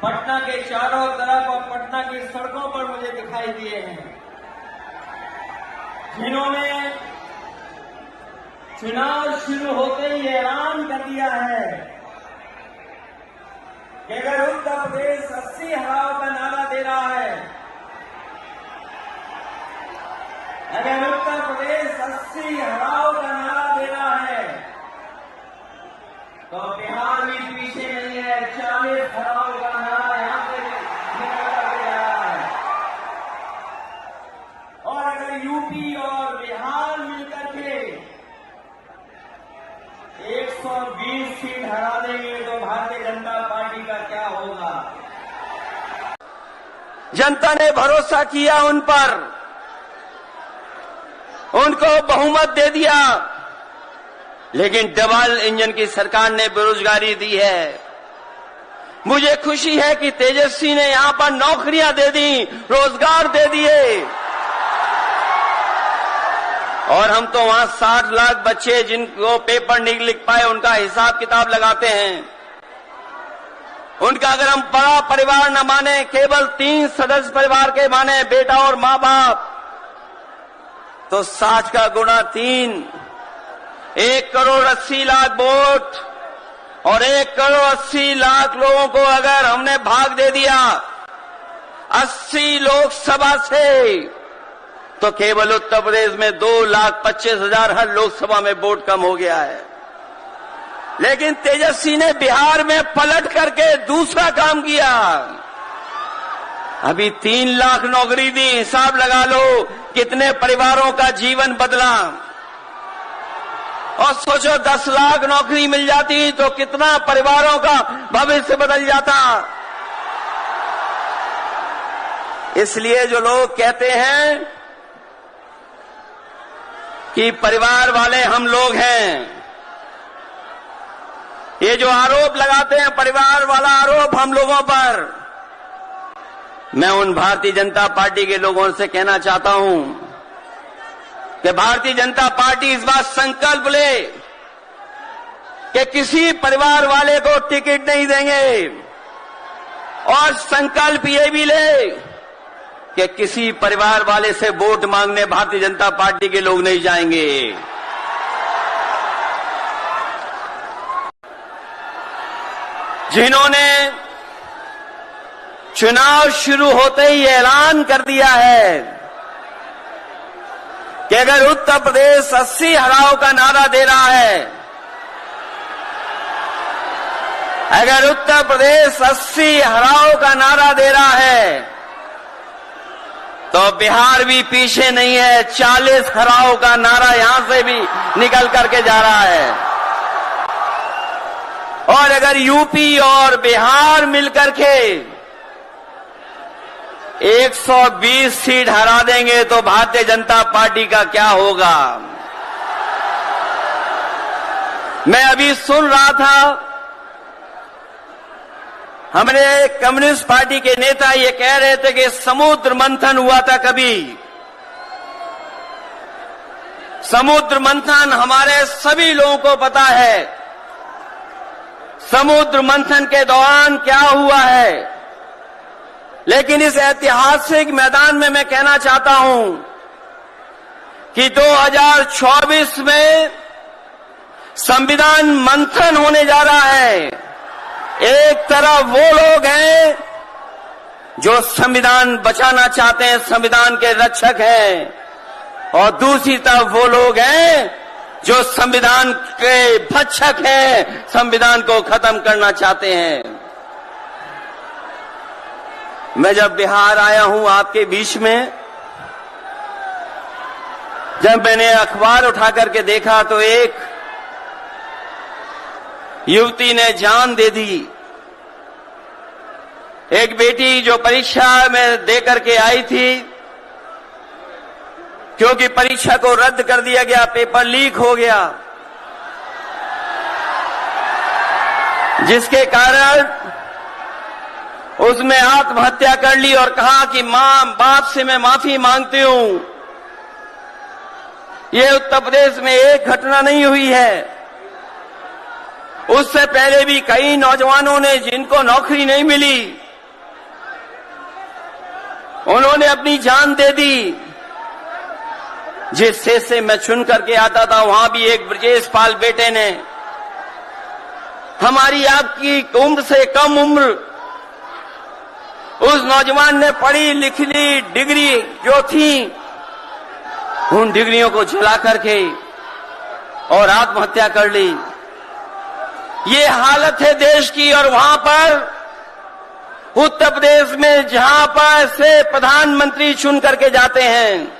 पटना के चारों तरफ और पटना की सड़कों पर मुझे दिखाई दिए हैं, जिन्होंने चुनाव शुरू होते ही ऐलान कर दिया है कि अगर उत्तर प्रदेश 80 हराओ का नारा दे रहा है, अगर उत्तर प्रदेश 80 हराओ का नारा दे रहा है, तो बिहार भी पीछे नहीं है। 40 हराओ का नारा यहां से निकल कर जा रहा है। और अगर यूपी और बिहार मिलकर के 120 सीट हरा देंगे तो भारतीय जनता पार्टी का क्या होगा? जनता ने भरोसा किया उन पर, उनको बहुमत दे दिया, लेकिन डबल इंजन की सरकार ने बेरोजगारी दी है। मुझे खुशी है कि तेजस्वी ने यहां पर नौकरियां दे दी, रोजगार दे दिए, और हम तो वहां 60 लाख बच्चे जिनको पेपर नहीं लिख पाए उनका हिसाब किताब लगाते हैं। उनका अगर हम बड़ा परिवार न माने, केवल 3 सदस्य परिवार के माने, बेटा और मां बाप, तो 60 का गुणा 3, 1 करोड़ 80 लाख वोट, और 1 करोड़ 80 लाख लोगों को अगर हमने भाग दे दिया 80 लोकसभा से, तो केवल उत्तर प्रदेश में 2,25,000 हर लोकसभा में वोट कम हो गया है। लेकिन तेजस्वी ने बिहार में पलट करके दूसरा काम किया। अभी 3 लाख नौकरी दी, हिसाब लगा लो कितने परिवारों का जीवन बदला। और सोचो 10 लाख नौकरी मिल जाती तो कितना परिवारों का भविष्य बदल जाता। इसलिए जो लोग कहते हैं कि परिवार वाले हम लोग हैं, ये जो आरोप लगाते हैं परिवार वाला आरोप हम लोगों पर, मैं उन भारतीय जनता पार्टी के लोगों से कहना चाहता हूं कि भारतीय जनता पार्टी इस बात संकल्प ले कि किसी परिवार वाले को टिकट नहीं देंगे, और संकल्प ये भी ले कि किसी परिवार वाले से वोट मांगने भारतीय जनता पार्टी के लोग नहीं जाएंगे। जिन्होंने चुनाव शुरू होते ही ऐलान कर दिया है कि अगर उत्तर प्रदेश 80 हराओ का नारा दे रहा है, अगर उत्तर प्रदेश 80 हराओ का नारा दे रहा है, तो बिहार भी पीछे नहीं है। 40 हराओ का नारा यहां से भी निकल करके जा रहा है। और अगर यूपी और बिहार मिलकर के 120 सीट हरा देंगे तो भारतीय जनता पार्टी का क्या होगा? मैं अभी सुन रहा था, हमारे कम्युनिस्ट पार्टी के नेता ये कह रहे थे कि समुद्र मंथन हुआ था कभी। समुद्र मंथन हमारे सभी लोगों को पता है, समुद्र मंथन के दौरान क्या हुआ है। लेकिन इस ऐतिहासिक मैदान में मैं कहना चाहता हूं कि 2024 में संविधान मंथन होने जा रहा है। एक तरफ वो लोग हैं जो संविधान बचाना चाहते हैं, संविधान के रक्षक हैं, और दूसरी तरफ वो लोग हैं जो संविधान के भक्षक हैं, संविधान को खत्म करना चाहते हैं। मैं जब बिहार आया हूं आपके बीच में, जब मैंने अखबार उठा करके देखा तो एक युवती ने जान दे दी। एक बेटी जो परीक्षा में दे करके आई थी, क्योंकि परीक्षा को रद्द कर दिया गया, पेपर लीक हो गया, जिसके कारण उसने आत्महत्या कर ली और कहा कि मां बाप से मैं माफी मांगती हूं। ये उत्तर प्रदेश में एक घटना नहीं हुई है, उससे पहले भी कई नौजवानों ने जिनको नौकरी नहीं मिली उन्होंने अपनी जान दे दी। जिस देश से मैं चुन करके आता था, वहां भी एक ब्रजेश पाल बेटे ने, हमारी आपकी उम्र से कम उम्र, उस नौजवान ने पढ़ी लिख ली डिग्री जो थी, उन डिग्रियों को जला करके और आत्महत्या कर ली। ये हालत है देश की। और वहां पर उत्तर प्रदेश में जहां पर से प्रधानमंत्री चुन करके जाते हैं,